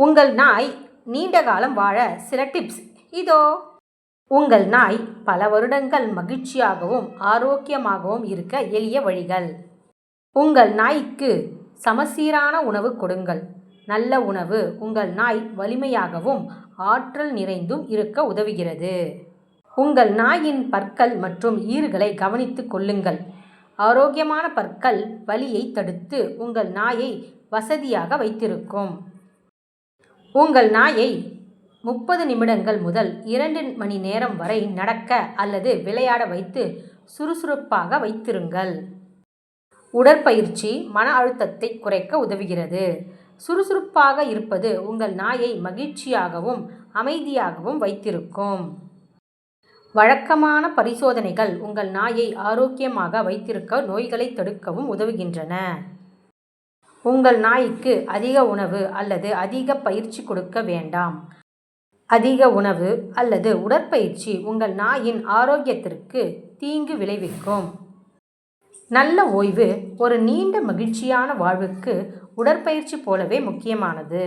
உங்கள் நாய் நீண்ட காலம் வாழ சில டிப்ஸ் இதோ. உங்கள் நாய் பல வருடங்கள் மகிழ்ச்சியாகவும் ஆரோக்கியமாகவும் இருக்க எளிய வழிகள். உங்கள் நாய்க்கு சமசீரான உணவு கொடுங்கள். நல்ல உணவு உங்கள் நாய் வலிமையாகவும் ஆற்றல் நிறைந்தும் இருக்க உதவுகிறது. உங்கள் நாயின் பற்கள் மற்றும் ஈறுகளை கவனித்துக் கொள்ளுங்கள். ஆரோக்கியமான பற்கள் வலியை தடுத்து உங்கள் நாயை வசதியாக வைத்திருக்கும். உங்கள் நாயை 30 நிமிடங்கள் முதல் 2 மணி நேரம் வரை நடக்க அல்லது விளையாட வைத்து சுறுசுறுப்பாக வைத்திருங்கள். உடற்பயிற்சி மன அழுத்தத்தை குறைக்க உதவுகிறது. சுறுசுறுப்பாக இருப்பது உங்கள் நாயை மகிழ்ச்சியாகவும் அமைதியாகவும் வைத்திருக்கும். வழக்கமான பரிசோதனைகள் உங்கள் நாயை ஆரோக்கியமாக வைத்திருக்க நோய்களை தடுக்கவும் உதவுகின்றன. உங்கள் நாய்க்கு அதிக உணவு அல்லது அதிக பயிற்சி கொடுக்க வேண்டாம். அதிக உணவு அல்லது உடற்பயிற்சி உங்கள் நாயின் ஆரோக்கியத்திற்கு தீங்கு விளைவிக்கும். நல்ல ஓய்வு ஒரு நீண்ட மகிழ்ச்சியான வாழ்வுக்கு உடற்பயிற்சி போலவே முக்கியமானது.